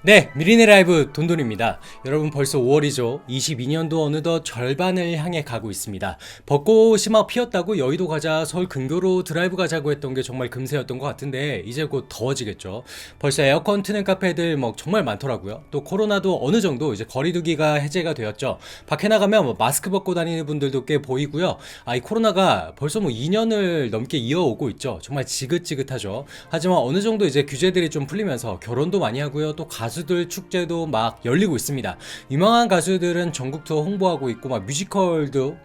네, 미리네 라이브 돈돈입니다. 여러분 벌써 5월이죠. 22년도 어느덧 절반을 향해 가고 있습니다. 벚꽃이 막 피었다고 여의도 가자, 서울 근교로 드라이브 가자고 했던 게 정말 금세였던 것 같은데 이제 곧 더워지겠죠. 벌써 에어컨 트는 카페들 뭐 정말 많더라고요. 또 코로나도 어느 정도 이제 거리두기가 해제가 되었죠. 밖에 나가면 뭐 마스크 벗고 다니는 분들도 꽤 보이고요. 이 코로나가 벌써 뭐 2년을 넘게 이어오고 있죠. 정말 지긋지긋하죠. 하지만 어느 정도 이제 규제들이 좀 풀리면서 결혼도 많이 하고요. 또 가수들 축제도 막 열리고 있습니다. 유명한 가수들은 전국 투어 홍보하고 있고 막 뮤지컬도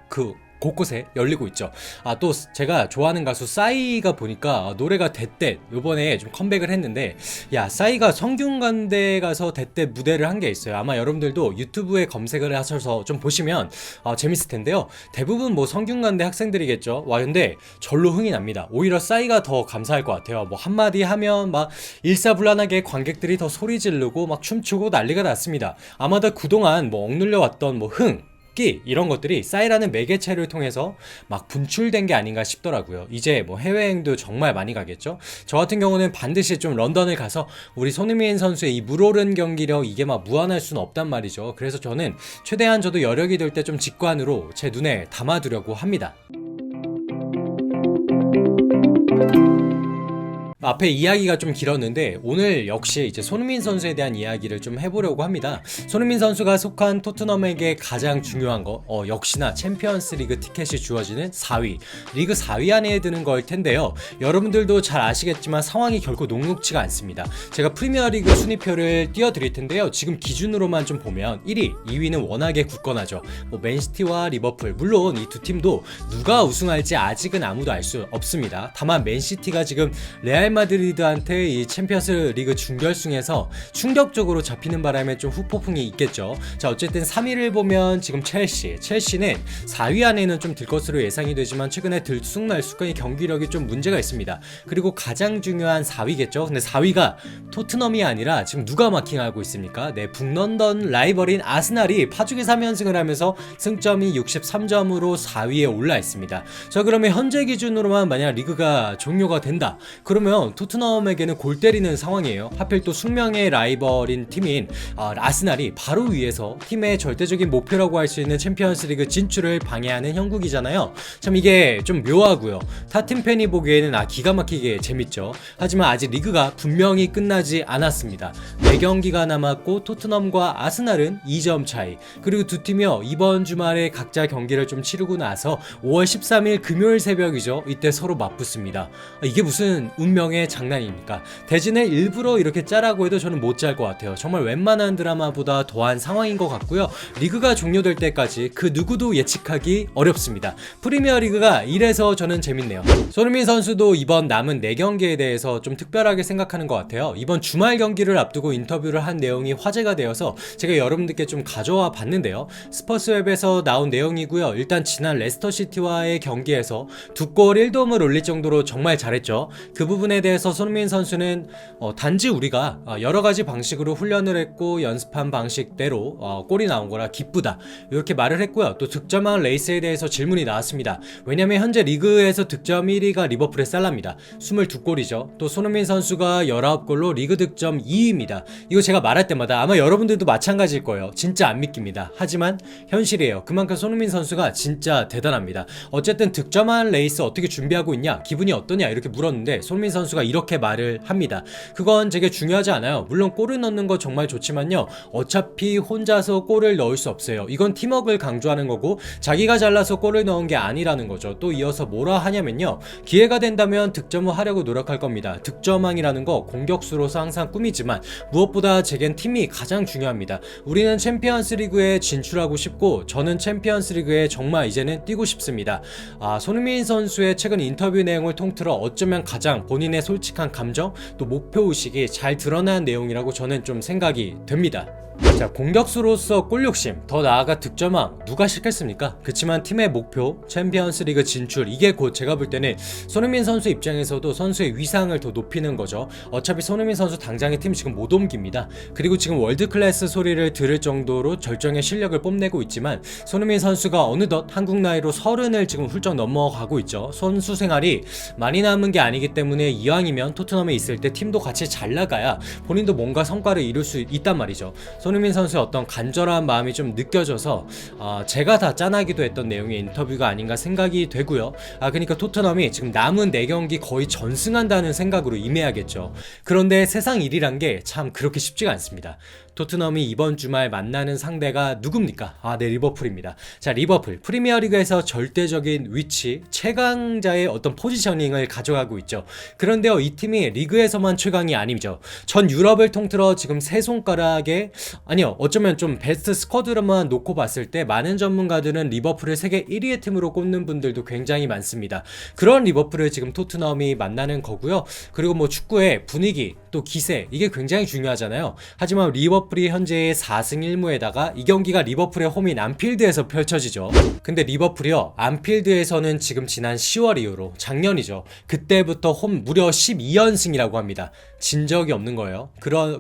곳곳에 열리고 있죠. 또 제가 좋아하는 가수 싸이가 보니까 노래가 대때 요번에 좀 컴백을 했는데, 싸이가 성균관대 가서 대때 무대를 한 게 있어요. 아마 여러분들도 유튜브에 검색을 하셔서 좀 보시면 재밌을 텐데요. 대부분 뭐 성균관대 학생들이겠죠. 근데 절로 흥이 납니다. 오히려 싸이가 더 감사할 것 같아요. 뭐 한마디 하면 막 일사불란하게 관객들이 더 소리 지르고 막 춤추고 난리가 났습니다. 아마도 그동안 뭐 억눌려 왔던 뭐 이런 것들이 싸이라는 매개체를 통해서 막 분출된 게 아닌가 싶더라고요. 이제 뭐 해외여행도 정말 많이 가겠죠. 저 같은 경우는 반드시 좀 런던을 가서 우리 손흥민 선수의 이 물오른 경기력, 이게 막 무한할 수는 없단 말이죠. 그래서 저는 최대한 저도 여력이 될 때 좀 직관으로 제 눈에 담아두려고 합니다. 앞에 이야기가 좀 길었는데 오늘 역시 이제 손흥민 선수에 대한 이야기를 좀 해보려고 합니다. 손흥민 선수가 속한 토트넘에게 가장 중요한 거 역시나 챔피언스 리그 티켓이 주어지는 4위, 리그 4위 안에 드는 걸 텐데요. 여러분들도 잘 아시겠지만 상황이 결코 녹록치가 않습니다. 제가 프리미어리그 순위표를 띄워드릴 텐데요. 지금 기준으로만 좀 보면 1위, 2위는 워낙에 굳건하죠. 맨시티와 리버풀, 물론 이 두 팀도 누가 우승할지 아직은 아무도 알 수 없습니다. 다만 맨시티가 지금 레알 마드리드한테 이 챔피언스 리그 준결승에서 충격적으로 잡히는 바람에 좀 후폭풍이 있겠죠. 자, 어쨌든 3위를 보면 지금 첼시는 4위 안에는 좀 들 것으로 예상이 되지만 최근에 들쑥날쑥한 경기력이 좀 문제가 있습니다. 그리고 가장 중요한 4위겠죠. 근데 4위가 토트넘이 아니라 지금 누가 마킹하고 있습니까? 네, 북런던 라이벌인 아스날이 파죽의 3연승을 하면서 승점이 63점으로 4위에 올라 있습니다. 자, 그러면 현재 기준으로만 만약 리그가 종료가 된다, 그러면 토트넘에게는 골 때리는 상황이에요. 하필 또 숙명의 라이벌인 팀인 아스날이 바로 위에서 팀의 절대적인 목표라고 할 수 있는 챔피언스 리그 진출을 방해하는 형국이잖아요. 참 이게 좀 묘하고요. 타 팀 팬이 보기에는 기가 막히게 재밌죠. 하지만 아직 리그가 분명히 끝나지 않았습니다. 4경기가 남았고 토트넘과 아스날은 2점 차이. 그리고 두 팀이요, 이번 주말에 각자 경기를 좀 치르고 나서 5월 13일 금요일 새벽이죠. 이때 서로 맞붙습니다. 이게 무슨 운명의 장난입니까? 대진을 일부러 이렇게 짜라고 해도 저는 못 짤 것 같아요. 정말 웬만한 드라마보다 더한 상황인 것 같고요. 리그가 종료될 때까지 그 누구도 예측하기 어렵습니다. 프리미어리그가 이래서 저는 재밌네요. 손흥민 선수도 이번 남은 4경기에 대해서 좀 특별하게 생각하는 것 같아요. 이번 주말 경기를 앞두고 인터뷰를 한 내용이 화제가 되어서 제가 여러분들께 좀 가져와 봤는데요. 스퍼스웹에서 나온 내용이고요. 일단 지난 레스터시티와의 경기에서 2골 1도움을 올릴 정도로 정말 잘했죠. 그 부분에 대해서 손흥민 선수는 단지 우리가 여러가지 방식으로 훈련을 했고 연습한 방식대로 골이 나온 거라 기쁘다, 이렇게 말을 했고요. 또 득점왕 레이스에 대해서 질문이 나왔습니다. 왜냐면 현재 리그에서 득점 1위가 리버풀의 살라입니다. 22골이죠. 또 손흥민 선수가 19골로 리그 득점 2위입니다. 이거 제가 말할 때마다 아마 여러분들도 마찬가지일 거예요. 진짜 안 믿깁니다. 하지만 현실이에요. 그만큼 손흥민 선수가 진짜 대단합니다. 어쨌든 득점왕 레이스 어떻게 준비하고 있냐, 기분이 어떠냐 이렇게 물었는데 손흥민 선수가 이렇게 말을 합니다. 그건 되게 중요하지 않아요. 물론 골을 넣는 거 정말 좋지만요, 어차피 혼자서 골을 넣을 수 없어요. 이건 팀워크를 강조하는 거고 자기가 잘나서 골을 넣은 게 아니라는 거죠. 또 이어서 뭐라 하냐면요, 기회가 된다면 득점을 하려고 노력할 겁니다. 득점왕이라는 거 공격수로서 항상 꿈이지만 무엇보다 제겐 팀이 가장 중요합니다. 우리는 챔피언스 리그에 진출하고 싶고 저는 챔피언스 리그에 정말 이제는 뛰고 싶습니다. 손흥민 선수의 최근 인터뷰 내용을 통틀어 어쩌면 가장 본인의 솔직한 감정, 또 목표의식이 잘 드러난 내용이라고 저는 좀 생각이 됩니다. 자, 공격수로서 골욕심, 더 나아가 득점왕 누가 싫겠습니까? 그치만 팀의 목표 챔피언스리그 진출, 이게 곧 제가 볼 때는 손흥민 선수 입장에서도 선수의 위상을 더 높이는 거죠. 어차피 손흥민 선수 당장의 팀 지금 못 옮깁니다. 그리고 지금 월드클래스 소리를 들을 정도로 절정의 실력을 뽐내고 있지만 손흥민 선수가 어느덧 한국 나이로 30을 지금 훌쩍 넘어가고 있죠. 선수 생활이 많이 남은 게 아니기 때문에 이왕이면 토트넘에 있을 때 팀도 같이 잘 나가야 본인도 뭔가 성과를 이룰 수 있단 말이죠. 손흥민 선수의 어떤 간절한 마음이 좀 느껴져서 제가 다 짠하기도 했던 내용의 인터뷰가 아닌가 생각이 되고요. 그러니까 토트넘이 지금 남은 4경기 거의 전승한다는 생각으로 임해야겠죠. 그런데 세상 일이란 게 참 그렇게 쉽지가 않습니다. 토트넘이 이번 주말 만나는 상대가 누굽니까? 네, 리버풀입니다. 자, 리버풀 프리미어리그에서 절대적인 위치, 최강자의 어떤 포지셔닝을 가져가고 있죠. 그런데요, 이 팀이 리그에서만 최강이 아니죠. 전 유럽을 통틀어 지금 세 손가락에, 아니요, 어쩌면 좀 베스트 스쿼드로만 놓고 봤을 때 많은 전문가들은 리버풀을 세계 1위의 팀으로 꼽는 분들도 굉장히 많습니다. 그런 리버풀을 지금 토트넘이 만나는 거고요. 그리고 뭐 축구의 분위기, 또 기세, 이게 굉장히 중요하잖아요. 하지만 리버풀이 현재 4승 1무에다가 이 경기가 리버풀의 홈인 안필드에서 펼쳐지죠. 근데 리버풀이요, 안필드에서는 지금 지난 10월 이후로, 작년이죠, 그때부터 홈 무려 12연승이라고 합니다. 진 적이 없는 거예요.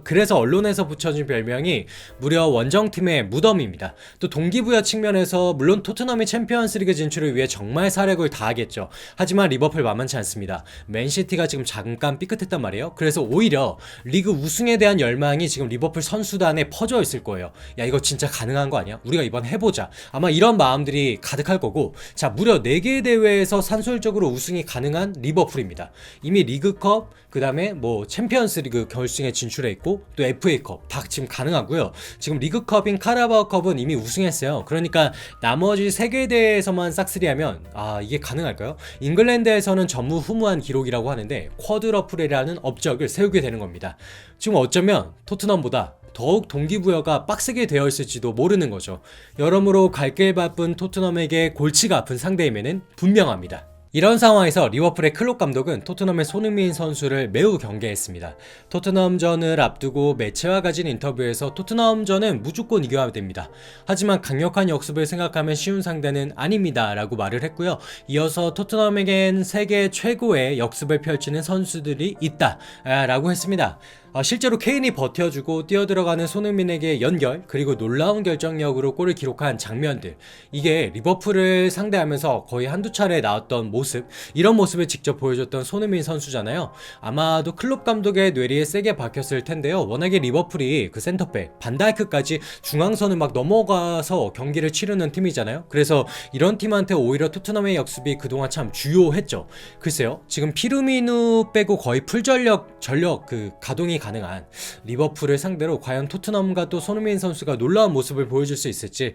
그래서 언론에서 붙여준 별명이 무려 원정팀의 무덤입니다. 또 동기부여 측면에서 물론 토트넘이 챔피언스리그 진출을 위해 정말 사력을 다하겠죠. 하지만 리버풀 만만치 않습니다. 맨시티가 지금 잠깐 삐끗했단 말이에요. 그래서 오히려 리그 우승에 대한 열망이 지금 리버풀 선수단에 퍼져 있을 거예요. 야, 이거 진짜 가능한 거 아니야? 우리가 이번 해보자. 아마 이런 마음들이 가득할 거고, 자, 무려 4개의 대회에서 산술적으로 우승이 가능한 리버풀입니다. 이미 리그컵, 그 다음에 뭐 챔피언스리그 결승에 진출해 있고, 또 FA컵 다 지금 가능하고요. 지금 리그컵인 카라바오컵은 이미 우승했어요. 그러니까 나머지 3개 대회에서만 싹쓸이하면 이게 가능할까요? 잉글랜드에서는 전무후무한 기록이라고 하는데 쿼드러플이라는 업적을 세우게 되는 겁니다. 지금 어쩌면 토트넘보다 더욱 동기부여가 빡세게 되어 있을지도 모르는 거죠. 여러모로 갈 길 바쁜 토트넘에게 골치가 아픈 상대임에는 분명합니다. 이런 상황에서 리버풀의 클롭 감독은 토트넘의 손흥민 선수를 매우 경계했습니다. 토트넘전을 앞두고 매체와 가진 인터뷰에서 토트넘전은 무조건 이겨야 됩니다. 하지만 강력한 역습을 생각하면 쉬운 상대는 아닙니다 라고 말을 했고요. 이어서 토트넘에겐 세계 최고의 역습을 펼치는 선수들이 있다 라고 했습니다. 실제로 케인이 버텨주고 뛰어들어가는 손흥민에게 연결, 그리고 놀라운 결정력으로 골을 기록한 장면들, 이게 리버풀을 상대하면서 거의 한두 차례 나왔던 모습, 이런 모습을 직접 보여줬던 손흥민 선수잖아요. 아마도 클롭 감독의 뇌리에 세게 박혔을 텐데요. 워낙에 리버풀이 그 센터백 반다이크까지 중앙선을 막 넘어가서 경기를 치르는 팀이잖아요. 그래서 이런 팀한테 오히려 토트넘의 역습이 그동안 참 주요했죠. 글쎄요, 지금 피르미누 빼고 거의 풀전력 그 가동이 가능한 리버풀을 상대로 과연 토트넘과 또 손흥민 선수가 놀라운 모습을 보여줄 수 있을지.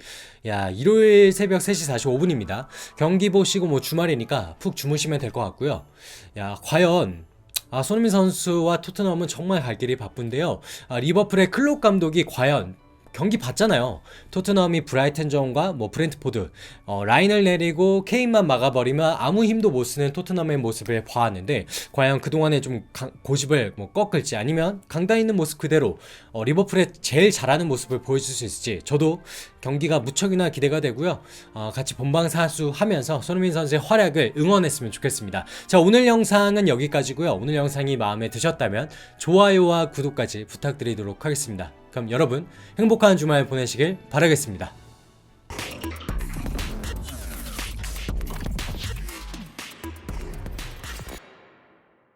일요일 새벽 3시 45분입니다. 경기 보시고 뭐 주말이니까 푹 주무시면 될 것 같고요. 과연 손흥민 선수와 토트넘은 정말 갈 길이 바쁜데요. 리버풀의 클롭 감독이 과연 경기 봤잖아요. 토트넘이 브라이튼전과 뭐 브렌트포드 라인을 내리고 케인만 막아버리면 아무 힘도 못 쓰는 토트넘의 모습을 봐왔는데, 과연 그동안에 좀 고집을 꺾을지, 아니면 강단 있는 모습 그대로 리버풀의 제일 잘하는 모습을 보여줄 수 있을지, 저도 경기가 무척이나 기대가 되고요. 같이 본방사수 하면서 손흥민 선수의 활약을 응원했으면 좋겠습니다. 자, 오늘 영상은 여기까지고요. 오늘 영상이 마음에 드셨다면 좋아요와 구독까지 부탁드리도록 하겠습니다. 그럼 여러분 행복한 주말 보내시길 바라겠습니다.